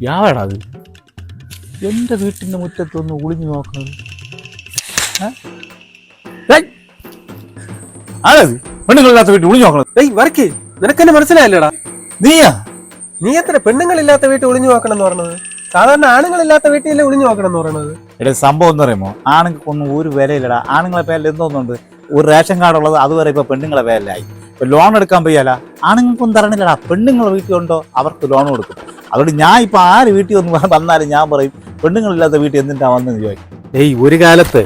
യാവാടാ അത് എൻ്റെ വീട്ടിൻ്റെ മുറ്റത്തൊന്ന് ഒളിഞ്ഞു നോക്കുന്നത്. ആരത് പെണ്ണുങ്ങളില്ലാത്ത വീട്ടിൽ ഒളിഞ്ഞു നോക്കണത്? വരക്ക് നിനക്കെന്നെ മനസ്സിലായല്ലേടാ? നീയാ? നീ എത്ര പെണ്ണുങ്ങളില്ലാത്ത വീട്ടിൽ ഒളിഞ്ഞു നോക്കണം എന്ന് പറഞ്ഞത്? സാധാരണ ആണുങ്ങളില്ലാത്ത വീട്ടിലല്ലേ ഒളിഞ്ഞു നോക്കണം എന്ന് പറയുന്നത്? എടേ സംഭവം എന്ന് പറയുമ്പോൾ ആണുങ്ങൾക്കൊന്നും ഒരു വിലയില്ലടാ. ആണുങ്ങളെ പേരിൽ എന്തോന്നുണ്ട്, ഒരു റേഷൻ കാർഡ് ഉള്ളത് അതുവരെ ഇപ്പൊ പെണ്ണുങ്ങളെ പേരിലായി. ഇപ്പൊ ലോൺ എടുക്കാൻ പോയാല ആണുങ്ങൾക്കൊന്നും തരണില്ലടാ. പെണ്ണുങ്ങളെ വീട്ടിലുണ്ടോ അവർക്ക് ലോൺ കൊടുക്കും. അതുകൊണ്ട് ഞാൻ ഇപ്പൊ ആര് വീട്ടിൽ ഒന്ന് വന്നാലും ഞാൻ പറയും പെണ്ണുങ്ങളില്ലാത്ത വീട്ടിൽ എന്തിനാ വന്നെന്ന് ചോദിക്കും. ഒരു കാലത്ത്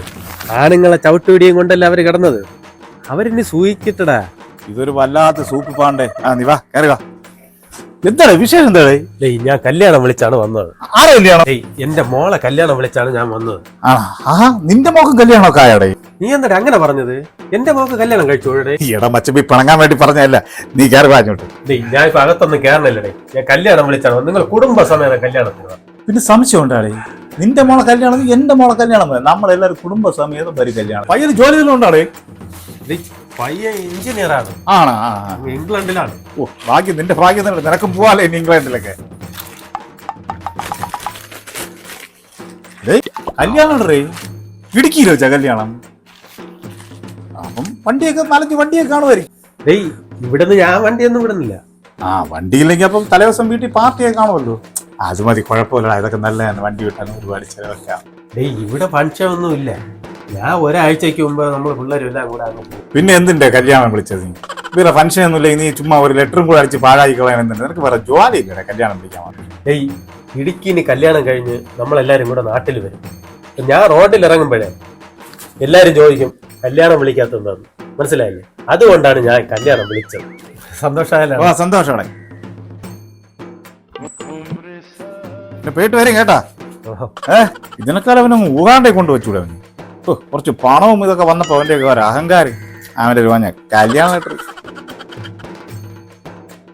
ആണുങ്ങളെ ചവിട്ടുപിടിയും കൊണ്ടല്ലേ അവര് കിടന്നത്. അവരിനി സൂയിക്കിട്ടടാ. ഇതൊരു വല്ലാത്ത സൂപ്പ് പാണ്ടേ. നീ വാ, കയറി വാ. എന്താണ് വിഷയം? എന്താണ്? ഞാൻ കല്യാണം വിളിച്ചാണ് വന്നത്. ആരെ കല്യാണം? എന്റെ മോളെ കല്യാണം വിളിച്ചാണ് ഞാൻ വന്നത്. നിന്റെ മോക്ക് കല്യാണമൊക്കെ ആയടേ? നീ എന്താ അങ്ങനെ പറഞ്ഞത്? എന്റെ മോക്ക് കല്യാണം കഴിച്ചോടെ? ഈയിടെ മച്ചമ്പി പിണങ്ങാൻ വേണ്ടി പറഞ്ഞല്ല. നീ കയറി വാഞ്ഞോട്ട്. ഞാൻ ഇപ്പൊ അകത്തൊന്നും കയറണില്ലടേ. ഞാൻ കല്യാണം വിളിച്ചാണ്. നിങ്ങൾ കുടുംബസമേതം കല്യാണത്തിന്. പിന്നെ സംശയം ഉണ്ടാടേ? നിന്റെ മോളെ കല്യാണം എന്റെ മോളെ കല്യാണം നമ്മളെല്ലാരും കുടുംബസമേതം വരും കല്യാണം. പയ്യന് ജോലിയിലുണ്ടാടേ? പയ്യൻ എഞ്ചിനീയറാണ്. ആണോ? ഇംഗ്ലണ്ടിലാണ്. ഓ ഭാഗ്യം, നിന്റെ ഭാഗ്യം തന്നെ. നിനക്കും പോവാല്ലേ ഇനി ഇംഗ്ലണ്ടിലൊക്കെ. കല്യാണം റേ ഇടുക്കിയിൽ വെച്ചാ കല്യാണം. അപ്പം വണ്ടിയൊക്കെ 4-5 വണ്ടിയൊക്കെ കാണുമായിരിക്കും. ഇവിടുന്ന് ഞാൻ വണ്ടിയൊന്നും വിടുന്നില്ല. വണ്ടിയില്ലെങ്കിൽ അപ്പം തലേദിവസം വീട്ടിൽ പാർട്ടിയൊക്കെ കാണുമല്ലോ. അത് മതി, കുഴപ്പമില്ല. ഇതൊക്കെ നല്ലതാണ്. വണ്ടി വിട്ടാലും ഒരുപാട് ചിലവൊക്കെ. ഇവിടെ ഫംഗ്ഷൻ ഒന്നും ഇല്ല. ഞാൻ ഒരാഴ്ചക്ക് മുമ്പ് നമ്മൾ പിള്ളേരും എല്ലാം കൂടെ പിന്നെ എന്തിന്റെ കല്യാണം വിളിച്ചത്? വേറെ ഫംഗ്ഷൻ ഒന്നും ഇല്ലെങ്കിൽ നീ ചുമ്മാ ഒരു ലെറ്ററും കൂടെ അടിച്ച് പാഴാക്കി കളയാൻ എന്തുണ്ട്? നിനക്ക് വേറെ ജോലി ഇല്ലേ കല്യാണം വിളിക്കാൻ? ഇടുക്കിന് കല്യാണം കഴിഞ്ഞ് നമ്മളെല്ലാരും കൂടെ നാട്ടിൽ വരും. ഞാൻ റോഡിൽ ഇറങ്ങുമ്പോഴേ എല്ലാരും ചോദിക്കും കല്യാണം വിളിക്കാത്തതെന്ന്. മനസ്സിലായില്ലേ? അതുകൊണ്ടാണ് ഞാൻ കല്യാണം വിളിച്ചത്. സന്തോഷമായല്ലോ? സന്തോഷമാണ്. പോയിട്ട് വരും കേട്ടാ. ഇതിനേക്കാൾ അവനൊന്ന് ഊഹാണ്ടേ കൊണ്ടുവച്ചൂടെ അവന്. കുറച്ച് പണവും ഇതൊക്കെ വന്നപ്പോ അവന്റെ ഒരു അഹങ്കാരം. അവന്റെ ഒരു കല്യാണ ലെറ്റർ